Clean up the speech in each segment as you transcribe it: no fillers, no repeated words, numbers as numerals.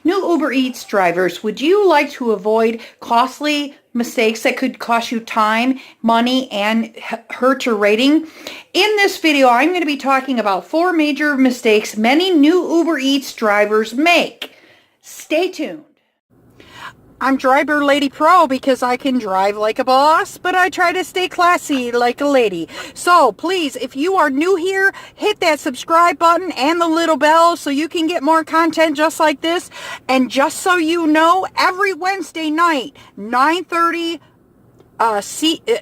New Uber Eats drivers, would you like to avoid costly mistakes that could cost you time, money, and hurt your rating? In this video, I'm going to be talking about 4 major mistakes many new Uber Eats drivers make. Stay tuned. I'm DriverLadyPro because I can drive like a boss, but I try to stay classy like a lady. So please, if you are new here, hit that subscribe button and the little bell so you can get more content just like this. And just so you know, every Wednesday night, 9:30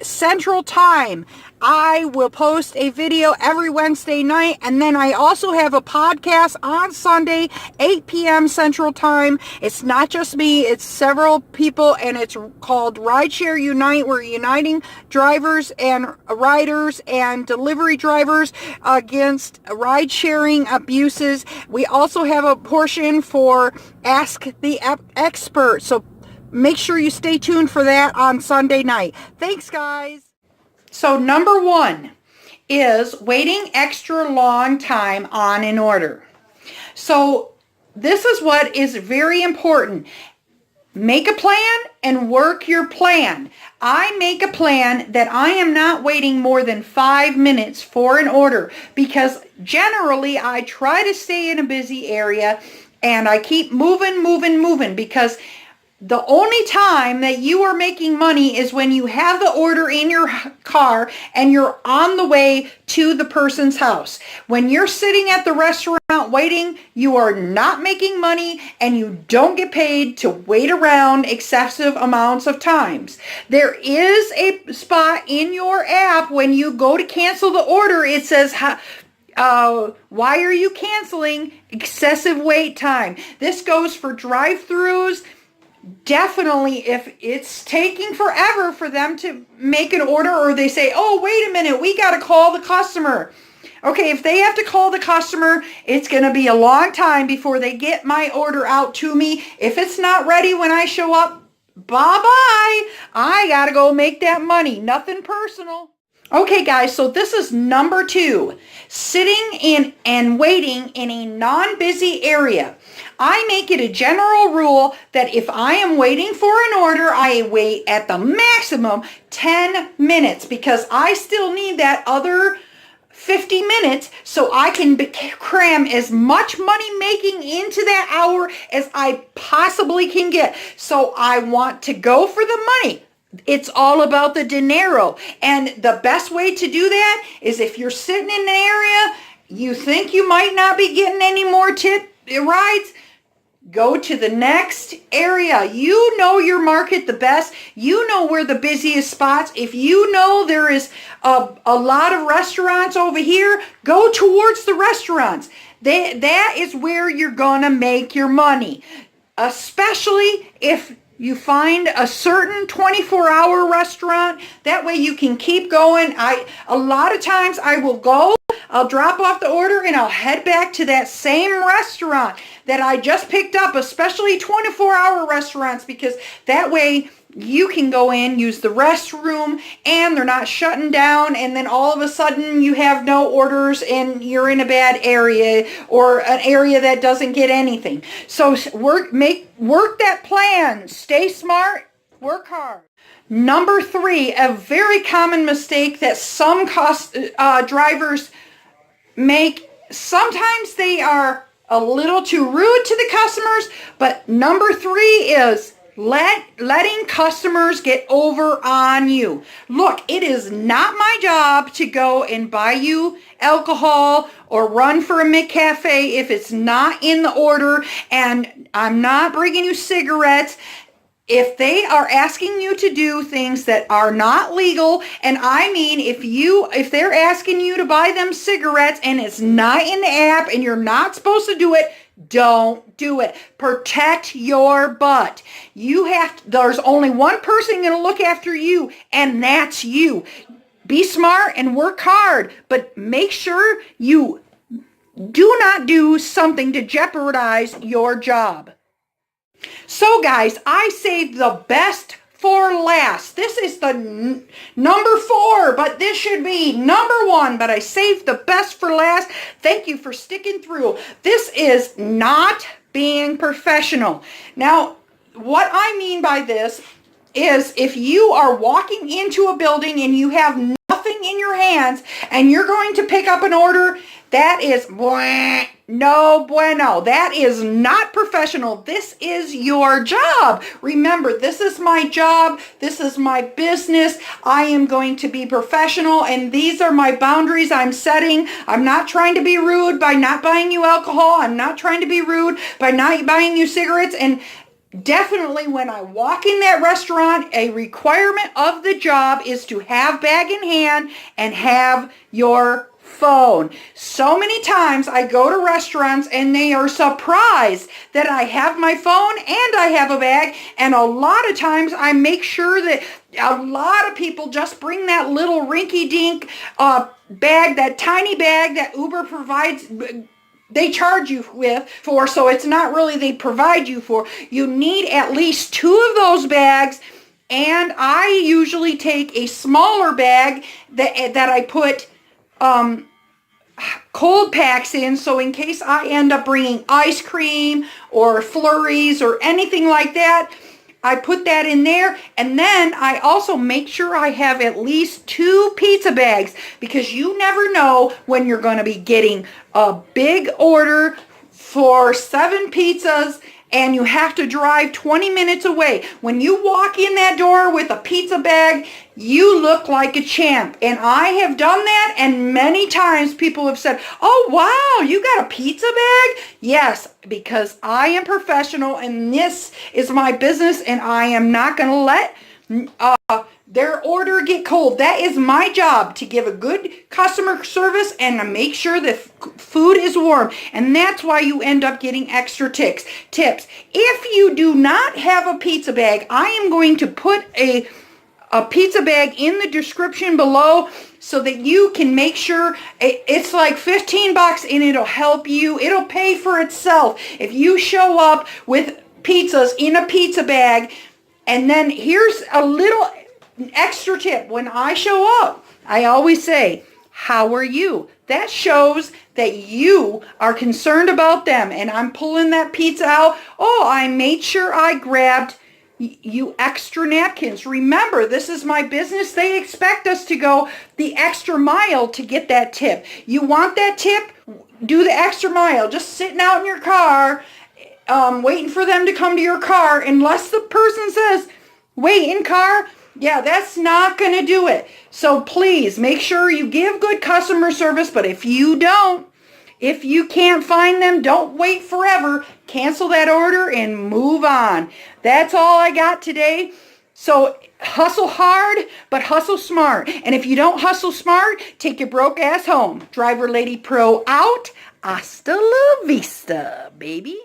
Central Time, I will post a video every Wednesday night, and then I also have a podcast on Sunday, 8 p.m. Central Time. It's not just me, it's several people, and it's called Rideshare Unite. We're uniting drivers and riders and delivery drivers against ride-sharing abuses. We also have a portion for Ask the Expert, so make sure you stay tuned for that on Sunday night. Thanks, guys. So number 1 is waiting extra long time on an order. So this is what is very important. Make a plan and work your plan. I make a plan that I am not waiting more than 5 minutes for an order because generally I try to stay in a busy area and I keep moving because the only time that you are making money is when you have the order in your car and you're on the way to the person's house. When you're sitting at the restaurant waiting, you are not making money and you don't get paid to wait around excessive amounts of times. There is a spot in your app when you go to cancel the order, it says, why are you canceling? Excessive wait time. This goes for drive-thrus. Definitely, if it's taking forever for them to make an order, or they say, oh, wait a minute, we got to call the customer. Okay, if they have to call the customer, it's going to be a long time before they get my order out to me. If it's not ready when I show up, bye-bye. I got to go make that money. Nothing personal. Okay, guys, so this is number 2. Sitting in and waiting in a non-busy area. I make it a general rule that if I am waiting for an order, I wait at the maximum 10 minutes because I still need that other 50 minutes so I can cram as much money making into that hour as I possibly can get. So I want to go for the money. It's all about the dinero. And the best way to do that is if you're sitting in an area, you think you might not be getting any more tip rides, go to the next area. You know your market the best. You know where the busiest spots. If you know there is a lot of restaurants over here, go towards the restaurants. That is where you're going to make your money. Especially if you find a certain 24-hour restaurant. That way you can keep going. A lot of times I will go, I'll drop off the order, and I'll head back to that same restaurant that I just picked up, especially 24-hour restaurants, because that way you can go in, use the restroom, and they're not shutting down, and then all of a sudden you have no orders and you're in a bad area or an area that doesn't get anything. So work that plan. Stay smart, work hard. Number 3, a very common mistake that some drivers make. Sometimes they are a little too rude to the customers, but number 3 is letting customers get over on you. Look, it is not my job to go and buy you alcohol or run for a McCafe if it's not in the order, and I'm not bringing you cigarettes. If they are asking you to do things that are not legal, and I mean if they're asking you to buy them cigarettes and it's not in the app and you're not supposed to do it, don't do it. Protect your butt. There's only one person going to look after you, and that's you. Be smart and work hard, but make sure you do not do something to jeopardize your job. So guys, I saved the best for last. This is the number 4, but this should be number 1, but I saved the best for last. Thank you for sticking through. This is not being professional. Now, what I mean by this is if you are walking into a building and you have nothing in your hands and you're going to pick up an order, that is no bueno. That is not professional. This is your job. Remember, this is my job. This is my business. I am going to be professional, and these are my boundaries I'm setting. I'm not trying to be rude by not buying you alcohol. I'm not trying to be rude by not buying you cigarettes. And definitely when I walk in that restaurant, a requirement of the job is to have bag in hand and have your phone. So many times I go to restaurants and they are surprised that I have my phone and I have a bag, and a lot of times I make sure that a lot of people just bring that little rinky-dink bag, that tiny bag that Uber provides. They charge you for, so it's not really they provide you for. You need at least 2 of those bags, and I usually take a smaller bag that I put cold packs in, so in case I end up bringing ice cream or flurries or anything like that, I put that in there. And then I also make sure I have at least 2 pizza bags, because you never know when you're going to be getting a big order for 7 pizzas and you have to drive 20 minutes away. When you walk in that door with a pizza bag, you look like a champ. And I have done that, and many times people have said, oh wow, you got a pizza bag? Yes, because I am professional and this is my business, and I am not going to let their order get cold. That is my job, to give a good customer service and to make sure that food is warm. And that's why you end up getting extra tips. If you do not have a pizza bag, I am going to put a pizza bag in the description below so that you can make sure. It's like $15 and it'll help you. It'll pay for itself if you show up with pizzas in a pizza bag. And then here's a little extra tip. When I show up, I always say, how are you? That shows that you are concerned about them. And I'm pulling that pizza out. Oh, I made sure I grabbed you extra napkins. Remember, this is my business. They expect us to go the extra mile to get that tip. You want that tip? Do the extra mile. Just sitting out in your car, waiting for them to come to your car, unless the person says, wait in car. Yeah, that's not going to do it. So please make sure you give good customer service. But if you don't, if you can't find them, don't wait forever. Cancel that order and move on. That's all I got today. So hustle hard, but hustle smart. And if you don't hustle smart, take your broke ass home. DriverLadyPro out. Hasta la vista, baby.